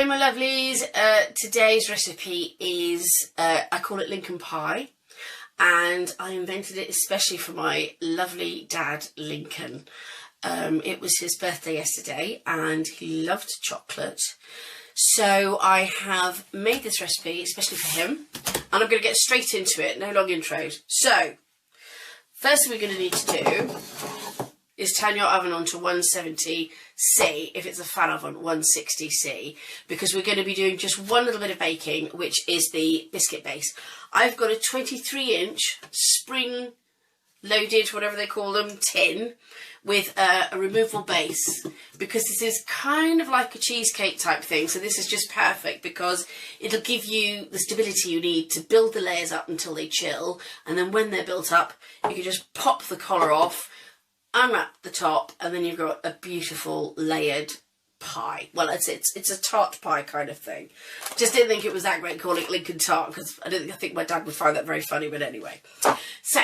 Hello my lovelies, today's recipe is, I call it Lincoln Pie, and I invented it especially for my lovely dad Lincoln. It was his birthday yesterday and he loved chocolate, so I have made this recipe especially for him, and I'm going to get straight into it, no long intros. So, first thing we're going to need to do is turn your oven on to 170C, if it's a fan oven, 160C, because we're going to be doing just one little bit of baking, which is the biscuit base. I've got a 23-inch spring-loaded, whatever they call them, tin with a removable base, because this is kind of like a cheesecake type thing, so this is just perfect because it'll give you the stability you need to build the layers up until they chill, and then when they're built up, you can just pop the collar off, unwrap the top, and then you've got a beautiful layered pie. Well, it's a tart pie kind of thing. Just didn't think it was that great calling it Lincoln Tart, because I think my dad would find that very funny, but anyway. So,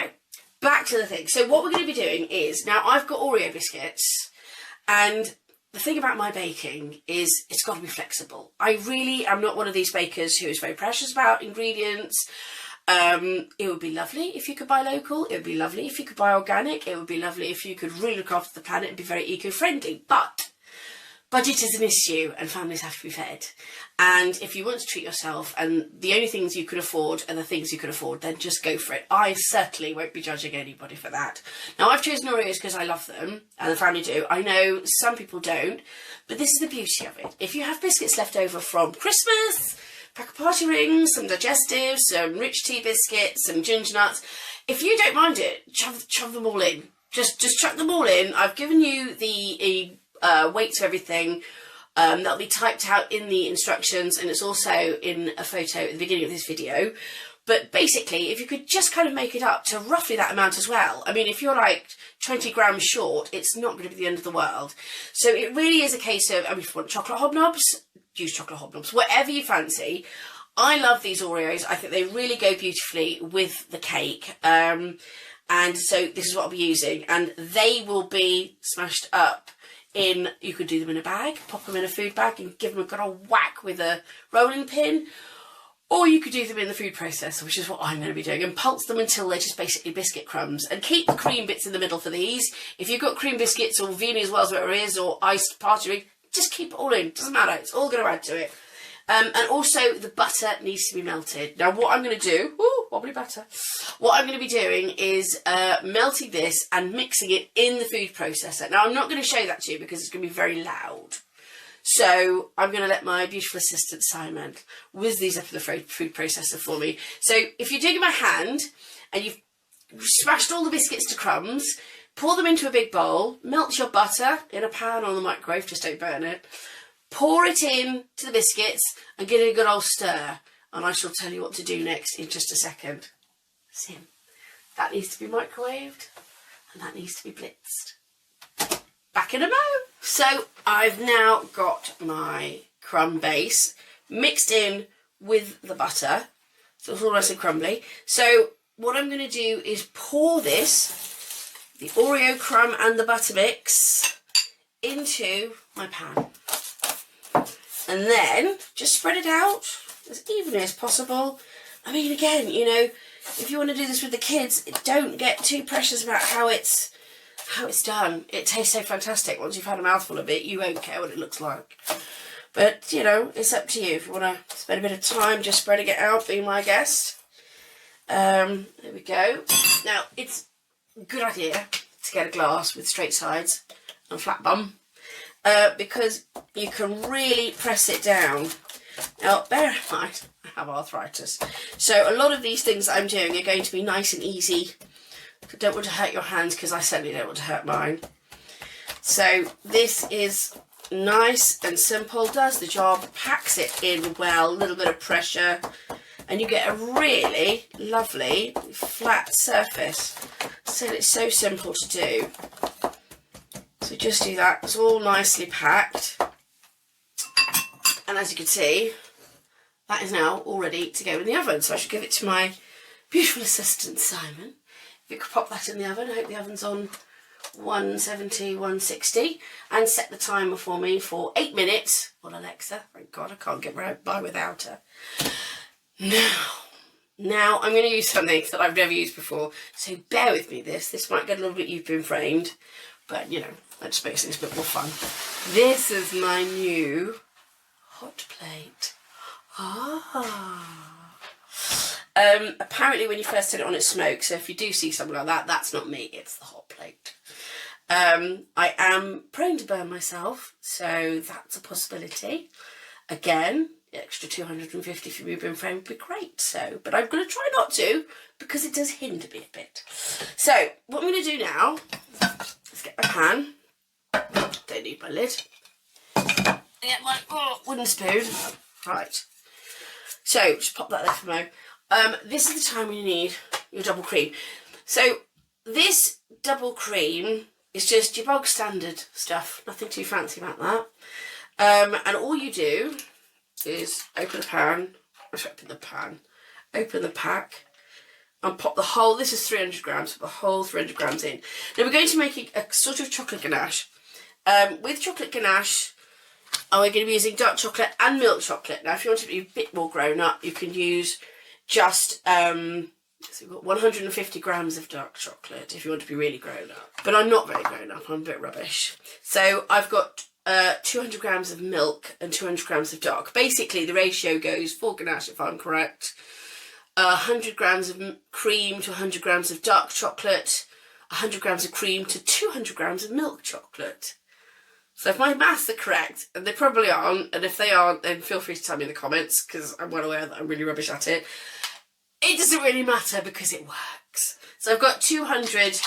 back to the thing. So what we're going to be doing is, now I've got Oreo biscuits, and the thing about my baking is it's got to be flexible. I really am not one of these bakers who is very precious about ingredients. It would be lovely if you could buy local, it would be lovely if you could buy organic, it would be lovely if you could really look after the planet and be very eco-friendly, but budget is an issue and families have to be fed. And if you want to treat yourself and the only things you can afford are the things you can afford, then just go for it. I certainly won't be judging anybody for that. Now, I've chosen Oreos because I love them, and the family do. I know some people don't, but this is the beauty of it. If you have biscuits left over from Christmas, pack of party rings, some digestives, some rich tea biscuits, some ginger nuts. If you don't mind it, shove them all in. Just chuck them all in. I've given you the weights of everything. That'll be typed out in the instructions, and it's also in a photo at the beginning of this video. But basically, if you could just kind of make it up to roughly that amount as well. I mean, if you're like 20 grams short, it's not going to be the end of the world. So it really is a case of, I mean, if you want chocolate hobnobs, use chocolate hobnobs, whatever you fancy. I love these Oreos. I think they really go beautifully with the cake. And so this is what I'll be using. And they will be smashed up in, you could do them in a bag, pop them in a food bag and give them a good old whack with a rolling pin. Or you could do them in the food processor, which is what I'm going to be doing, and pulse them until they're just basically biscuit crumbs. And keep the cream bits in the middle for these. If you've got cream biscuits or Viennese Wells, whatever it is, or iced party ring, just keep it all in. Doesn't matter. It's all going to add to it. And also, the butter needs to be melted. Now, what I'm going to do... Ooh, wobbly butter. What I'm going to be doing is melting this and mixing it in the food processor. Now, I'm not going to show that to you because it's going to be very loud. So, I'm going to let my beautiful assistant, Simon, whiz these up in the food processor for me. So, if you're doing it by hand and you've smashed all the biscuits to crumbs, pour them into a big bowl, melt your butter in a pan or on the microwave, just don't burn it. Pour it in to the biscuits and give it a good old stir. And I shall tell you what to do next in just a second. Sim, that needs to be microwaved and that needs to be blitzed. Back in a mo. So I've now got my crumb base mixed in with the butter. So it's all nice and crumbly. So what I'm going to do is pour this, the Oreo crumb and the butter mix, into my pan. And then just spread it out as evenly as possible. I mean, again, you know, if you want to do this with the kids, don't get too precious about how it's done. It tastes so fantastic. Once you've had a mouthful of it, you won't care what it looks like. But, you know, it's up to you. If you want to spend a bit of time just spreading it out, be my guest. There we go. Now, it's a good idea to get a glass with straight sides and flat bum. Because you can really press it down. Now, bear in mind, I have arthritis. So a lot of these things that I'm doing are going to be nice and easy. I don't want to hurt your hands because I certainly don't want to hurt mine. So this is nice and simple, does the job, packs it in well, a little bit of pressure, and you get a really lovely flat surface. So it's so simple to do. So just do that, it's all nicely packed. And as you can see, that is now all ready to go in the oven. So I should give it to my beautiful assistant, Simon. If you could pop that in the oven, I hope the oven's on 170, 160, and set the timer for me for 8 minutes on Alexa. Thank God I can't get by without her. Now I'm going to use something that I've never used before, so bear with me. This might get a little bit you've been framed, but you know, that just makes things a bit more fun. This is my new hot plate. Apparently when you first turn it on it smokes, so if you do see something like that, that's not me, it's the hot plate. I am prone to burn myself, so that's a possibility. Again, the extra 250 for me being framed would be great, but I'm going to try not to, because it does hinder me a bit. So, what I'm going to do now, let's get my pan, don't need my lid, get my wooden spoon, right, so just pop that there for a moment. This is the time when you need your double cream. So, this double cream is just your bog standard stuff, nothing too fancy about that. And all you do is open the pack, and pop the whole, this is 300 grams, put the whole 300 grams in. Now we're going to make a sort of chocolate ganache. With chocolate ganache, we're going to be using dark chocolate and milk chocolate. Now if you want to be a bit more grown up, you can use just, so we've got 150 grams of dark chocolate if you want to be really grown up. But I'm not very grown up, I'm a bit rubbish. So I've got 200 grams of milk and 200 grams of dark. Basically, the ratio goes for ganache, if I'm correct. 100 grams of cream to 100 grams of dark chocolate, 100 grams of cream to 200 grams of milk chocolate. So if my maths are correct, and they probably aren't, and if they aren't, then feel free to tell me in the comments, because I'm well aware that I'm really rubbish at it. It doesn't really matter because it works. So I've got 200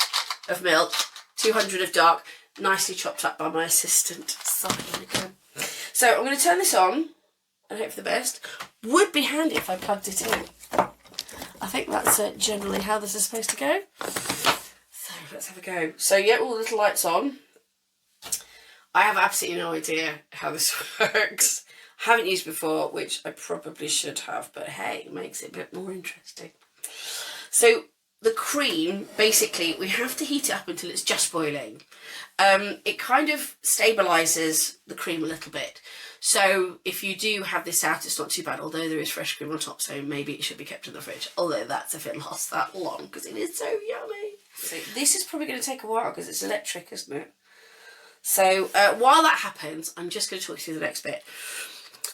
of milk, 200 of dark, nicely chopped up by my assistant. So I'm going to turn this on and hope for the best. Would be handy if I plugged it in. I think that's generally how this is supposed to go. So let's have a go. So yeah, all the little lights on. I have absolutely no idea how this works. Haven't used before, which I probably should have, but hey, it makes it a bit more interesting. So the cream, basically, we have to heat it up until it's just boiling. It kind of stabilises the cream a little bit. So if you do have this out, it's not too bad, although there is fresh cream on top, so maybe it should be kept in the fridge. Although that's if it lasts that long, because it is so yummy. So this is probably going to take a while, because it's electric, isn't it? So while that happens, I'm just going to talk you through the next bit.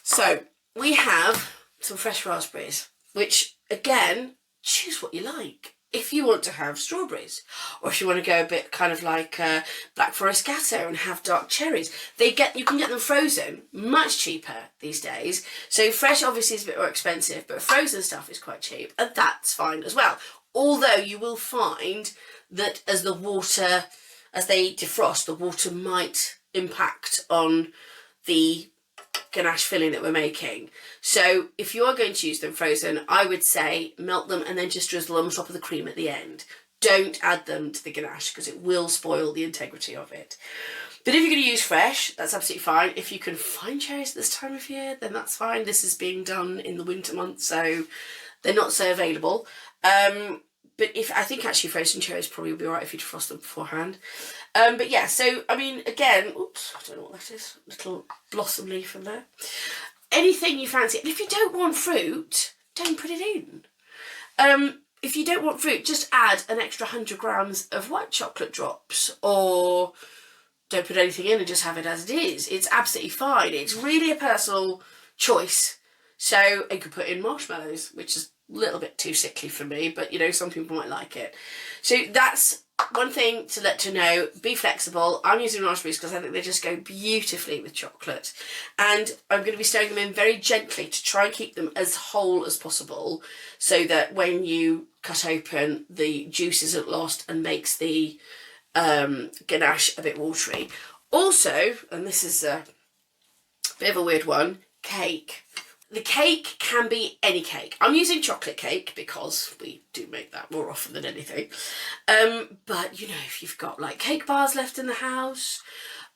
So we have some fresh raspberries, which, again, choose what you like. If you want to have strawberries, or if you want to go a bit kind of like Black Forest Gatto and have dark cherries, you can get them frozen, much cheaper these days. So fresh obviously is a bit more expensive, but frozen stuff is quite cheap, and that's fine as well. Although you will find that as they defrost, the water might impact on the ganache filling that we're making. So if you are going to use them frozen, I would say melt them and then just drizzle them on top of the cream at the end. Don't add them to the ganache because it will spoil the integrity of it. But if you're going to use fresh, that's absolutely fine. If you can find cherries at this time of year, then that's fine. This is being done in the winter months, so they're not so available. But I think actually frozen cherries probably would be alright if you defrost them beforehand. But yeah, so, I mean, again, oops, I don't know what that is. Little blossom leaf in there. Anything you fancy. And if you don't want fruit, don't put it in. If you don't want fruit, just add an extra 100 grams of white chocolate drops, or don't put anything in and just have it as it is. It's absolutely fine. It's really a personal choice. So you could put in marshmallows, which is a little bit too sickly for me, but you know, some people might like it. So that's one thing to let you know. Be flexible. I'm using raspberries because I think they just go beautifully with chocolate, and I'm going to be stirring them in very gently to try and keep them as whole as possible, so that when you cut open, the juice isn't lost and makes the ganache a bit watery. Also, and this is a bit of a weird one, cake. The cake can be any cake. I'm using chocolate cake because we do make that more often than anything. But, you know, if you've got like cake bars left in the house,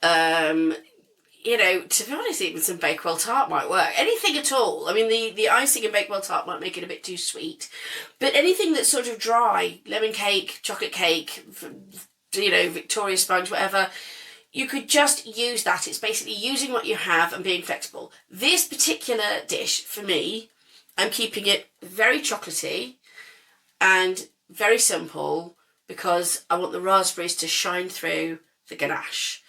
you know, to be honest, even some Bakewell Tart might work. Anything at all. I mean, the icing in Bakewell Tart might make it a bit too sweet. But anything that's sort of dry, lemon cake, chocolate cake, you know, Victoria sponge, whatever. You could just use that. It's basically using what you have and being flexible. This particular dish, for me, I'm keeping it very chocolatey and very simple because I want the raspberries to shine through the ganache.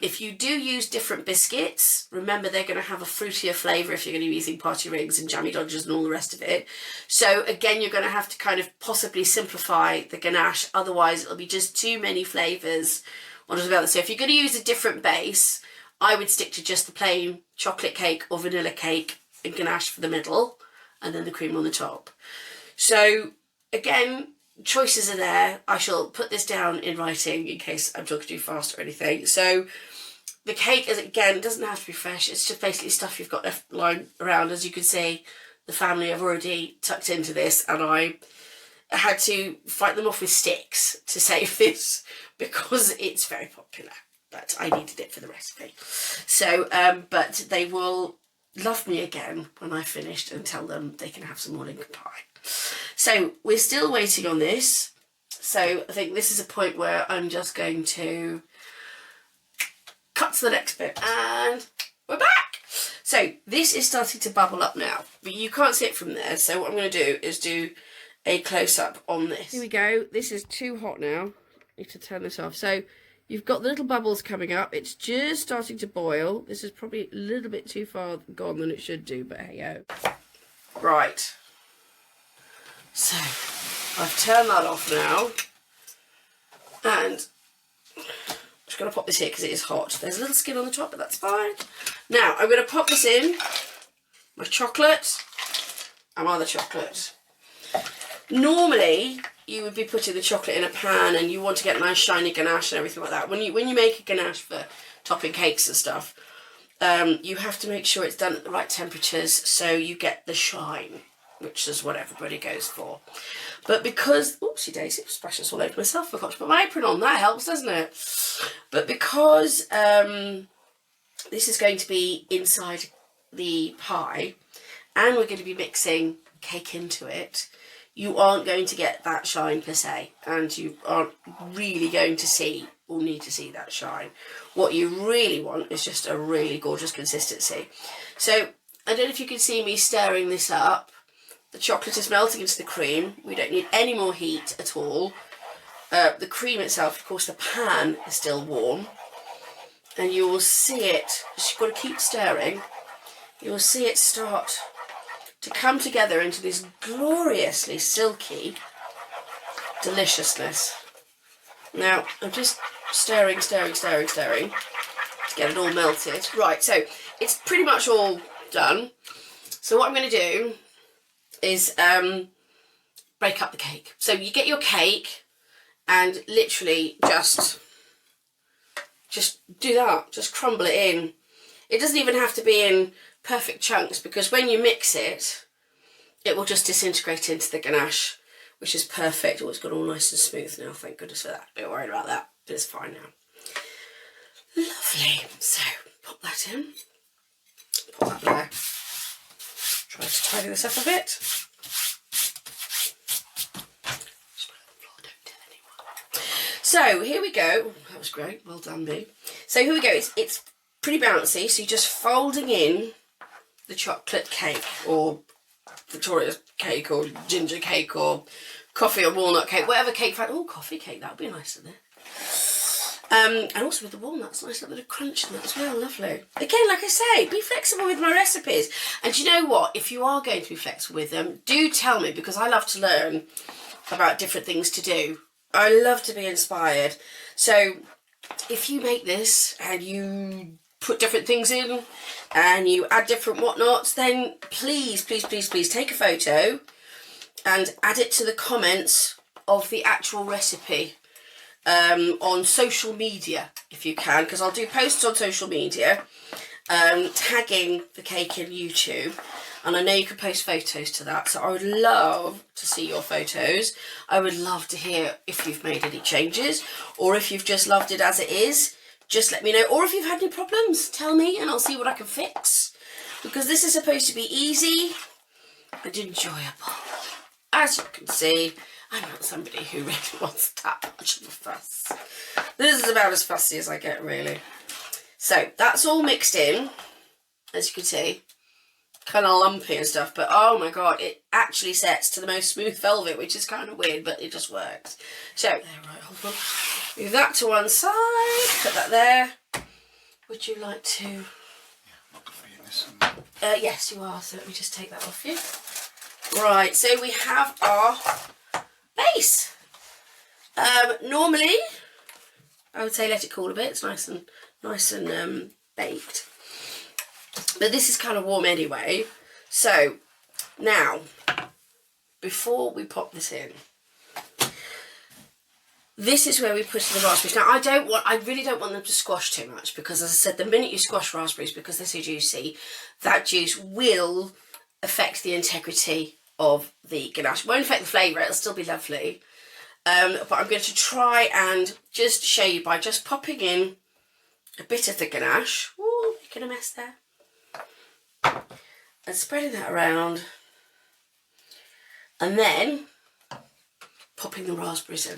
If you do use different biscuits, remember they're going to have a fruitier flavour if you're going to be using party rings and jammy dodgers and all the rest of it. So again, you're going to have to kind of possibly simplify the ganache, otherwise it'll be just too many flavours on top of the other. So if you're going to use a different base, I would stick to just the plain chocolate cake or vanilla cake and ganache for the middle, and then the cream on the top. So again, choices are there. I shall put this down in writing in case I'm talking too fast or anything. So the cake, is again, doesn't have to be fresh. It's just basically stuff you've got left lying around. As you can see, the family have already tucked into this, and I had to fight them off with sticks to save this because it's very popular. But I needed it for the recipe. So, but they will love me again when I've finished and tell them they can have some more Lincoln pie. So we're still waiting on this. So I think this is a point where I'm just going to cut to the next bit, and we're back. So this is starting to bubble up now, but you can't see it from there. So what I'm going to do is do a close-up on this. Here we go. This is too hot now. I need to turn this off. So you've got the little bubbles coming up. It's just starting to boil. This is probably a little bit too far gone than it should do, but hey ho. Right. So I've turned that off now, and I'm just going to pop this here because it is hot. There's a little skin on the top, but that's fine. Now I'm going to pop this in, my chocolate and my other chocolate. Normally you would be putting the chocolate in a pan and you want to get nice shiny ganache and everything like that. When you make a ganache for topping cakes and stuff, you have to make sure it's done at the right temperatures so you get the shine, which is what everybody goes for. But because, oopsie daisy, splashes all over myself, I forgot to put my apron on, that helps, doesn't it? But because this is going to be inside the pie and we're going to be mixing cake into it, you aren't going to get that shine per se, and you aren't really going to see or need to see that shine. What you really want is just a really gorgeous consistency. So I don't know if you can see me stirring this up. The chocolate is melting into the cream. We don't need any more heat at all. The cream itself, of course, the pan is still warm. And you will see it, you've got to keep stirring, you will see it start to come together into this gloriously silky deliciousness. Now, I'm just stirring to get it all melted. Right, so it's pretty much all done. So what I'm going to do is break up the cake. So you get your cake and literally just do that. Just crumble it in. It doesn't even have to be in perfect chunks because when you mix it, it will just disintegrate into the ganache, which is perfect. Oh, it's got all nice and smooth now. Thank goodness for that. A bit worried about that, but it's fine now. Lovely. So pop that in. Pop that there. Try to tidy this up a bit. So here we go. Oh, that was great. Well done, Boo. So here we go. It's pretty bouncy. So you're just folding in the chocolate cake or Victoria's cake or ginger cake or coffee or walnut cake, whatever cake. Oh, coffee cake. That would be nice, wouldn't it? And also with the walnuts, nice little bit of crunch in that as well. Lovely. Again, like I say, be flexible with my recipes. And you know what? If you are going to be flexible with them, do tell me, because I love to learn about different things to do. I love to be inspired. So if you make this and you put different things in and you add different whatnots, then please take a photo and add it to the comments of the actual recipe on social media if you can, because I'll do posts on social media tagging the cake in YouTube, and I know you can post photos to that, so I would love to see your photos. I would love to hear if you've made any changes or if you've just loved it as it is. Just let me know, or if you've had any problems, tell me and I'll see what I can fix, because this is supposed to be easy and enjoyable, as you can see. I'm not somebody who really wants that much of a fuss. This is about as fussy as I get, really. So that's all mixed in, as you can see. Kind of lumpy and stuff, but oh my god, it actually sets to the most smooth velvet, which is kind of weird, but it just works. So, there, right, hold on. Move that to one side, put that there. Would you like to... Yeah, I'm not good for you, this. Yes, you are, so let me just take that off you. Right, so we have our base. Normally, I would say let it cool a bit. It's nice and baked. But this is kind of warm anyway. So now, before we pop this in, this is where we put in the raspberries. Now I really don't want them to squash too much, because as I said, the minute you squash raspberries, because they're so juicy, that juice will affect the integrity of the ganache. It won't affect the flavour, it'll still be lovely. But I'm going to try and just show you by just popping in a bit of the ganache. Ooh, making a mess there. And spreading that around, and then popping the raspberries in.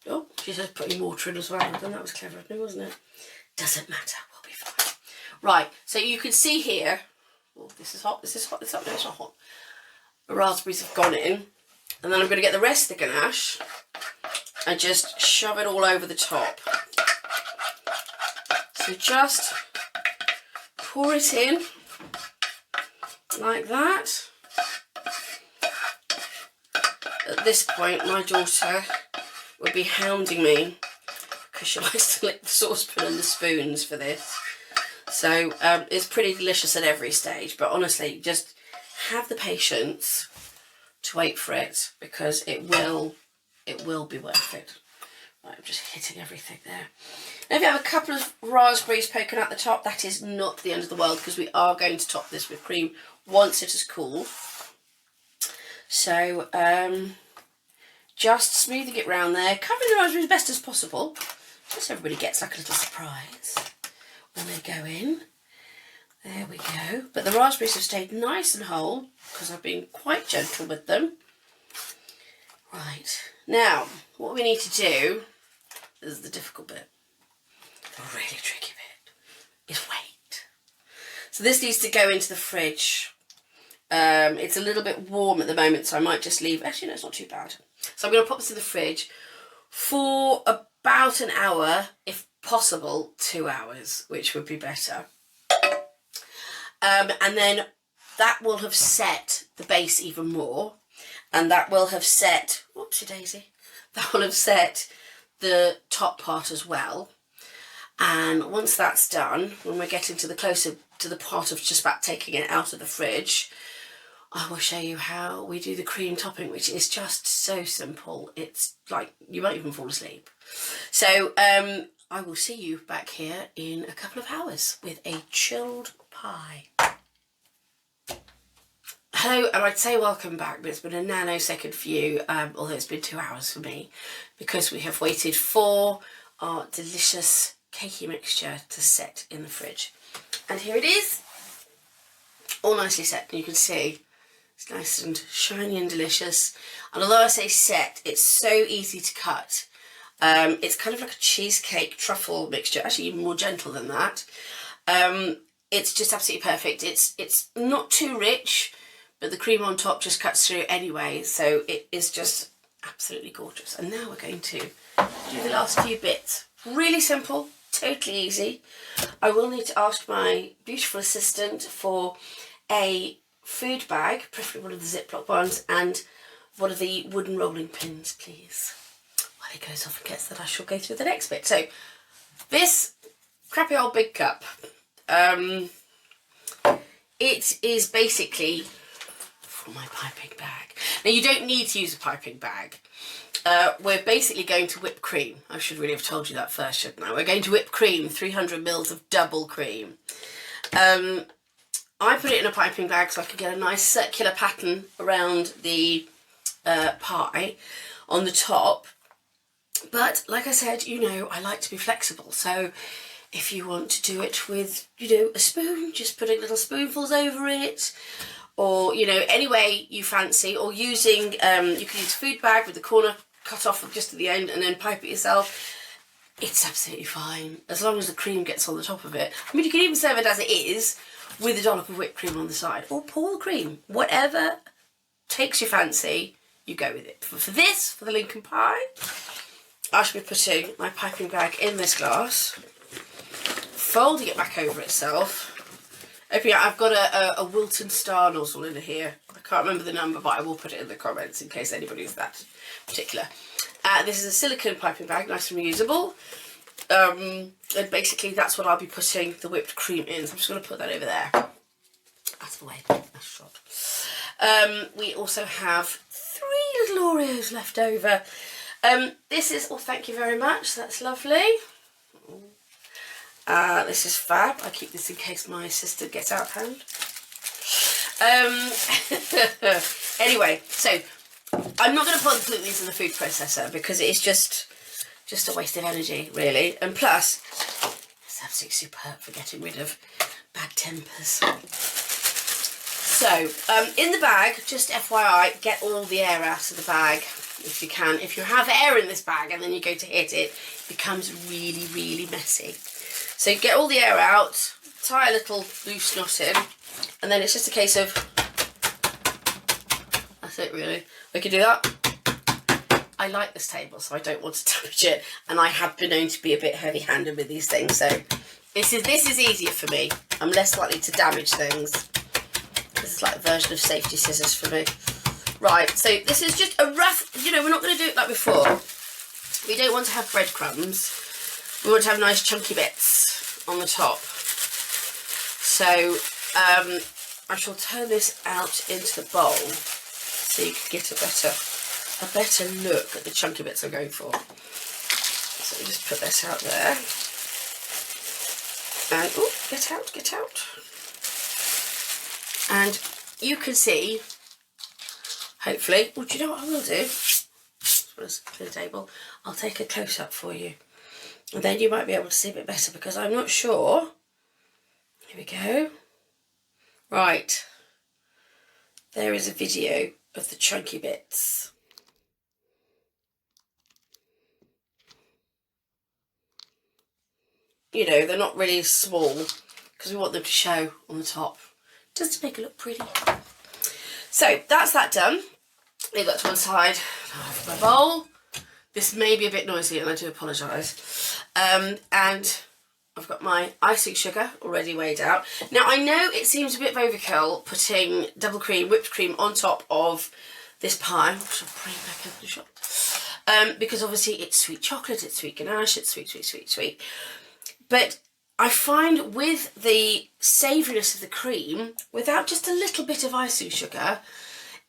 Oh, she says putting water in as well. Then that was clever of me, wasn't it? Doesn't matter, we'll be fine. Right, so you can see here. Oh, this is hot. This is hot. It's not hot. The raspberries have gone in, and then I'm going to get the rest of the ganache and just shove it all over the top. So just pour it in like that. At this point, my daughter would be hounding me because she likes to lick the saucepan and the spoons for this. So it's pretty delicious at every stage, but honestly, just have the patience to wait for it, because it will be worth it. Right, I'm just hitting everything there. Now, if you have a couple of raspberries poking out the top, that is not the end of the world, because we are going to top this with cream once it has cooled. So, just smoothing it round there, covering the raspberries as best as possible, just so everybody gets like a little surprise when they go in. There we go. But the raspberries have stayed nice and whole, because I've been quite gentle with them. Right, now, what we need to do, this is the difficult bit, the really tricky bit, is wait. So this needs to go into the fridge. It's a little bit warm at the moment, so I might just leave. Actually, no, it's not too bad. So I'm going to pop this in the fridge for about an hour, if possible 2 hours, which would be better. And then that will have set the base even more, and that will have set, whoopsie daisy, that will have set the top part as well. And once that's done, when we're getting to the closer to the part of just about taking it out of the fridge, I will show you how we do the cream topping, which is just so simple. It's like you won't even fall asleep. So I will see you back here in a couple of hours with a chilled pie. Hello, and I'd say welcome back, but it's been a nanosecond for you, although it's been 2 hours for me, because we have waited for our delicious cakey mixture to set in the fridge. And here it is, all nicely set. And you can see it's nice and shiny and delicious. And although I say set, it's so easy to cut. It's kind of like a cheesecake truffle mixture, actually even more gentle than that. It's just absolutely perfect. It's not too rich, but the cream on top just cuts through anyway, so it is just absolutely gorgeous. And now we're going to do the last few bits. Really simple, totally easy. I will need to ask my beautiful assistant for a food bag, preferably one of the Ziploc ones, and one of the wooden rolling pins, please. While he goes off and gets that, I shall go through the next bit. So, this crappy old big cup, it is basically for my piping bag. Now, you don't need to use a piping bag. We're basically going to whip cream. I should really have told you that first, shouldn't I? We're going to whip cream, 300 mils of double cream. I put it in a piping bag so I could get a nice circular pattern around the pie on the top. But like I said, you know, I like to be flexible. So if you want to do it with, you know, a spoon, just putting little spoonfuls over it. or, you know, any way you fancy, or using, you can use a food bag with the corner cut off just at the end and then pipe it yourself. It's absolutely fine, as long as the cream gets on the top of it. I mean, you can even serve it as it is, with a dollop of whipped cream on the side, or pour the cream. Whatever takes your fancy, you go with it. For this, for the Lincoln Pie, I should be putting my piping bag in this glass, folding it back over itself. Okay, I've got a Wilton Star nozzle in here. I can't remember the number, but I will put it in the comments in case anybody's that particular. This is a silicone piping bag, nice and reusable. And basically that's what I'll be putting the whipped cream in. So I'm just going to put that over there. Out of the way, that's shot. We also have 3 little Oreos left over. This is, oh, thank you very much, that's lovely. This is fab. I keep this in case my assistant gets out of hand. Anyway, so I'm not going to put these in the food processor because it is just a waste of energy, really. And plus, it's absolutely superb for getting rid of bad tempers. So, in the bag, just FYI, get all the air out of the bag if you can. If you have air in this bag and then you go to hit it, it becomes really, really messy. So get all the air out, tie a little loose knot in, and then it's just a case of, that's it really. We can do that. I like this table, so I don't want to damage it, and I have been known to be a bit heavy-handed with these things, so this is easier for me. I'm less likely to damage things. This is like a version of safety scissors for me. Right, so this is just a rough, you know, we're not going to do it like before. We don't want to have breadcrumbs. We want to have nice chunky bits on the top. So I shall turn this out into the bowl so you can get a better look at the chunky bits I'm going for. So we just put this out there. And, oh, get out. And you can see, hopefully, well, do you know what I will do? For the table, I'll take a close-up for you. And then you might be able to see a bit better because I'm not sure. Here we go. Right. There is a video of the chunky bits. You know, they're not really small because we want them to show on the top, just to make it look pretty. So that's that done. Leave that to one side. Now I have my bowl. This may be a bit noisy and I do apologise. And I've got my icing sugar already weighed out. Now I know it seems a bit of overkill putting double cream, whipped cream on top of this pie, which I'll bring back over the shop. Because obviously it's sweet chocolate, it's sweet ganache, it's sweet. But I find with the savouriness of the cream, without just a little bit of icing sugar,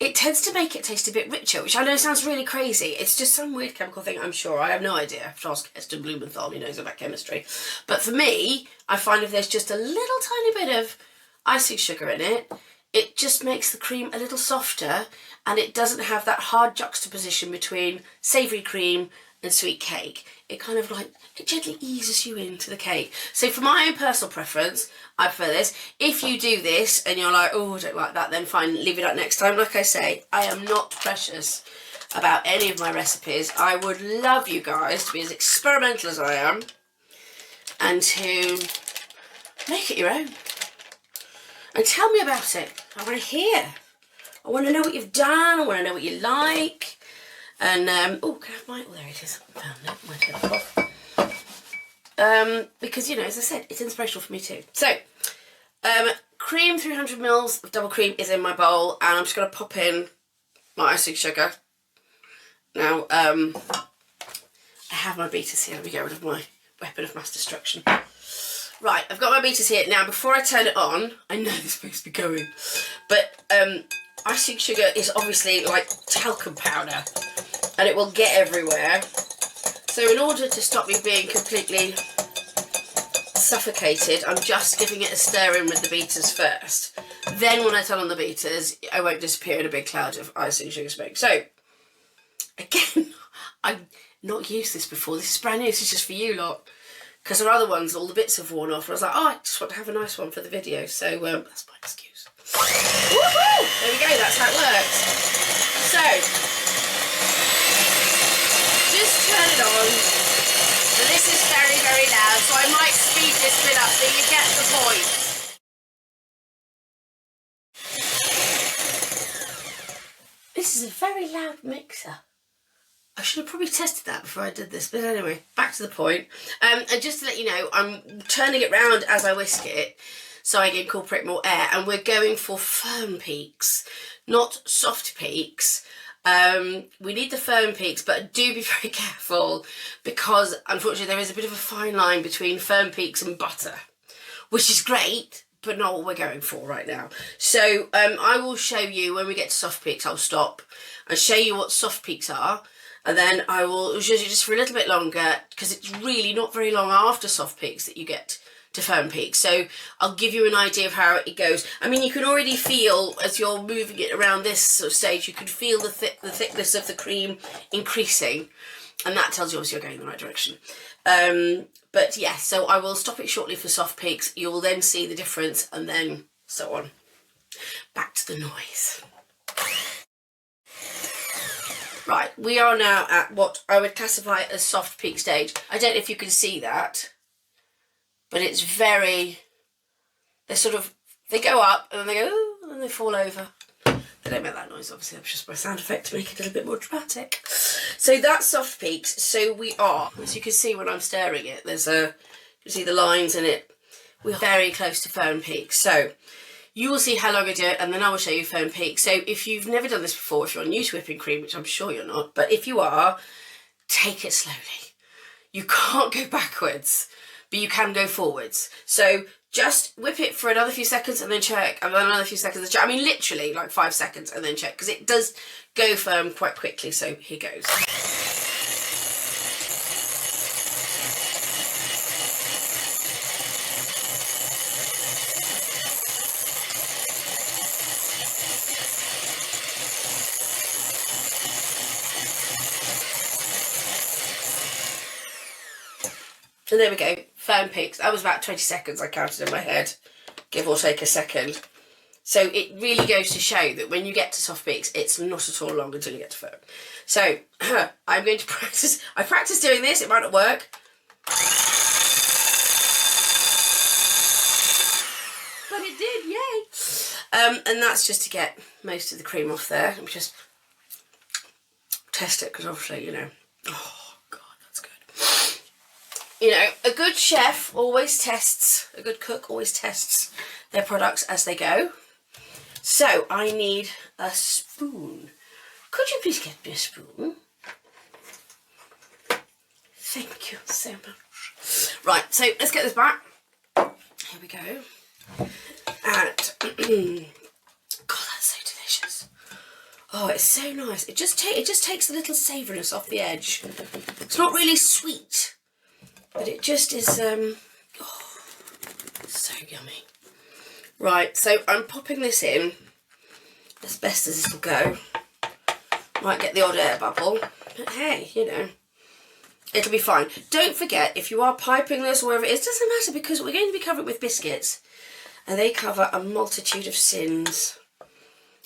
it tends to make it taste a bit richer, which I know sounds really crazy. It's just some weird chemical thing, I'm sure. I have no idea. I have to ask Heston Blumenthal, he knows about chemistry. But for me, I find if there's just a little tiny bit of icing sugar in it, it just makes the cream a little softer and it doesn't have that hard juxtaposition between savoury cream and sweet cake. It kind of like, it gently eases you into the cake. So for my own personal preference, I prefer this. If you do this and you're like, oh, I don't like that, then fine, leave it out next time. Like I say, I am not precious about any of my recipes. I would love you guys to be as experimental as I am and to make it your own. And tell me about it. I want to hear. I want to know what you've done. I want to know what you like. And, oh, can I have my, oh, there it is. I found it. Might get off. Because, you know, as I said, it's inspirational for me too. So, cream, 300 mils of double cream is in my bowl. And I'm just going to pop in my icing sugar. Now, I have my beaters here. Let me get rid of my weapon of mass destruction. Right, I've got my beaters here. Now, before I turn it on, I know this is supposed to be going, but icing sugar is obviously like talcum powder and it will get everywhere. So in order to stop me being completely suffocated, I'm just giving it a stir in with the beaters first. Then when I turn on the beaters, I won't disappear in a big cloud of icing sugar smoke. So, again, I've not used this before. This is brand new. This is just for you lot. Because our other ones, all the bits have worn off. And I was like, oh, I just want to have a nice one for the video. So, that's my excuse. Woohoo! There we go, that's how it works. So, just turn it on. And this is very, very loud, so I might speed this bit up so you get the point. This is a very loud mixer. I should have probably tested that before I did this, but anyway, back to the point. And just to let you know, I'm turning it round as I whisk it, so I can incorporate more air, and we're going for firm peaks, not soft peaks. We need the firm peaks, but do be very careful because unfortunately there is a bit of a fine line between firm peaks and butter, which is great, but not what we're going for right now. So I will show you when we get to soft peaks. I'll stop and show you what soft peaks are, and then I will show you just for a little bit longer because it's really not very long after soft peaks that you get to firm peaks. So I'll give you an idea of how it goes. I mean, you can already feel as you're moving it around this sort of stage, you can feel the thickness of the cream increasing, and that tells you obviously you're going in the right direction. But yeah, so I will stop it shortly for soft peaks. You will then see the difference, and then so on. Back to the noise. Right, we are now at what I would classify as soft peak stage. I don't know if you can see that, but it's very, they go up and then they go, ooh, and then they fall over. They don't make that noise, obviously, that's just my sound effect to make it a little bit more dramatic. So that's soft peaks. So we are, as you can see when I'm stirring it, you can see the lines in it. We're very close to firm peaks. So you will see how long I do it, and then I will show you firm peaks. So if you've never done this before, if you're new to whipping cream, which I'm sure you're not, but if you are, take it slowly. You can't go backwards, but you can go forwards. So just whip it for another few seconds and then check, and then another few seconds and check. I mean, literally like 5 seconds and then check, because it does go firm quite quickly. So here goes. And there we go, firm peaks. That was about 20 seconds I counted in my head, give or take a second. So it really goes to show that when you get to soft peaks, it's not at all long until you get to firm. So I'm going to practice. I practiced doing this, it might not work. But it did, yay. And that's just to get most of the cream off there. Let me just test it, because obviously, you know, oh. You know, a good chef always tests, a good cook always tests their products as they go. So I need a spoon. Could you please get me a spoon? Thank you so much. Right, so let's get this back. Here we go. And, God, that's so delicious. Oh, it's so nice. It just takes a little savouriness off the edge. It's not really sweet, but it just is, oh, so yummy. Right, so I'm popping this in as best as this will go. Might get the odd air bubble, but hey, you know, it'll be fine. Don't forget, if you are piping this or wherever it is, it doesn't matter, because we're going to be covering it with biscuits, and they cover a multitude of sins.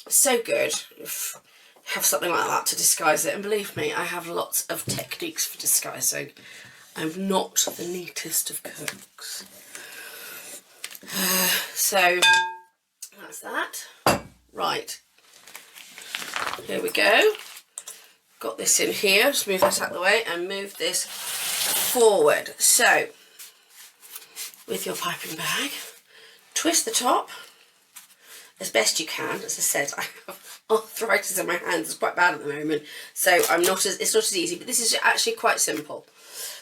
So good. Have something like that to disguise it, and believe me, I have lots of techniques for disguising. I'm not the neatest of cooks. So that's that. Right, here we go. Got this in here. Just move that out of the way and move this forward. So with your piping bag, twist the top as best you can. As I said, I have arthritis in my hands. It's quite bad at the moment, so it's not as easy, but this is actually quite simple.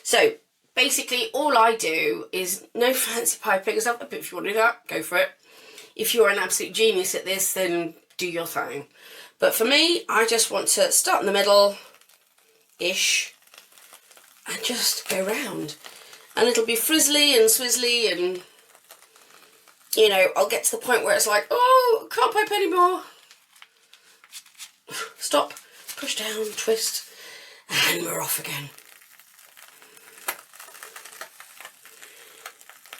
So basically all I do is no fancy piping stuff, but if you want to do that, go for it. If you're an absolute genius at this, then do your thing. But for me, I just want to start in the middle-ish and just go round. And it'll be frizzly and swizzly, and, you know, I'll get to the point where it's like, oh, can't pipe anymore. Stop, push down, twist, and we're off again.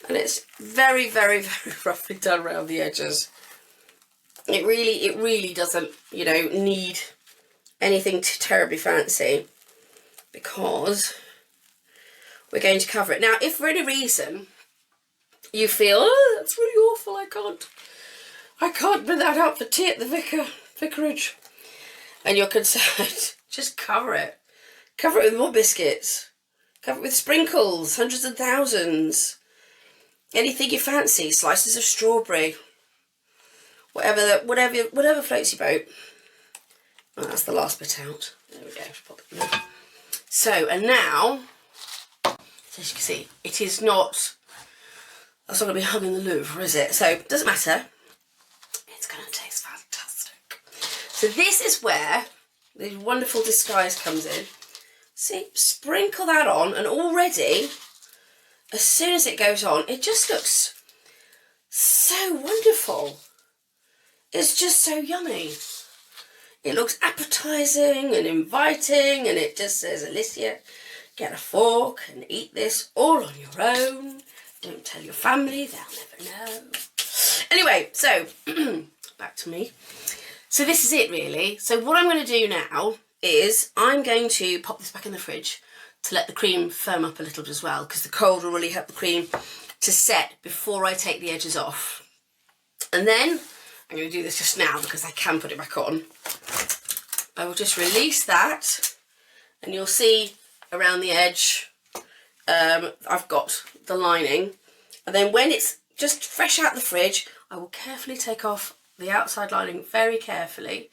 And it's very, very, very roughly done around the edges. It really doesn't, you know, need anything too terribly fancy, because we're going to cover it. Now, if for any reason you feel, oh, that's really awful, I can't bring that out for tea at the vicarage, and you're concerned, just cover it. Cover it with more biscuits. Cover it with sprinkles, hundreds and thousands. Anything you fancy, slices of strawberry, whatever floats your boat. Oh, that's the last bit out. There we go. Pop it in there. So, and now, as you can see, it is not. That's not going to be hung in the Louvre, is it? So, it doesn't matter. It's going to taste fantastic. So this is where the wonderful disguise comes in. See, sprinkle that on, and already, as soon as it goes on, it just looks so wonderful. It's just so yummy. It looks appetising and inviting, and it just says, Alicia, get a fork and eat this all on your own. Don't tell your family, they'll never know. Anyway, so, back to me. So this is it, really. So what I'm going to do now is I'm going to pop this back in the fridge to let the cream firm up a little as well, because the cold will really help the cream to set before I take the edges off. And then I'm going to do this just now because I can put it back on. I will just release that, and you'll see around the edge I've got the lining. And then when it's just fresh out the fridge, I will carefully take off the outside lining very carefully.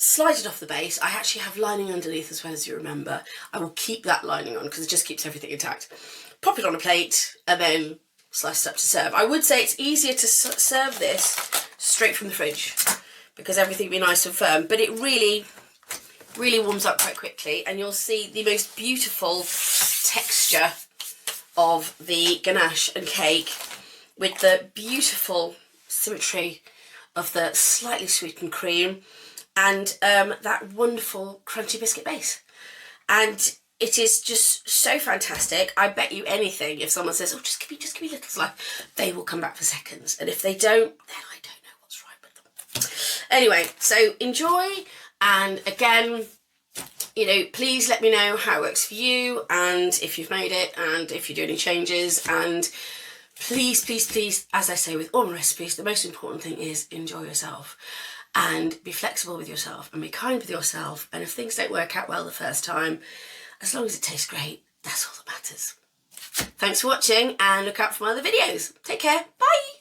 Slide it off the base. I actually have lining underneath as well, as you remember. I will keep that lining on because it just keeps everything intact. Pop it on a plate and then slice it up to serve. I would say it's easier to serve this straight from the fridge because everything will be nice and firm, but it really warms up quite quickly, and you'll see the most beautiful texture of the ganache and cake with the beautiful symmetry of the slightly sweetened cream and that wonderful crunchy biscuit base. And it is just so fantastic. I bet you anything, if someone says, oh, just give me a little slice, they will come back for seconds. And if they don't, then I don't know what's right with them. Anyway, so enjoy. And again, you know, please let me know how it works for you, and if you've made it, and if you do any changes. And please, as I say with all my recipes, the most important thing is enjoy yourself and be flexible with yourself and be kind with yourself. And if things don't work out well the first time, as long as it tastes great, that's all that matters. Thanks for watching, and look out for my other videos. Take care. Bye.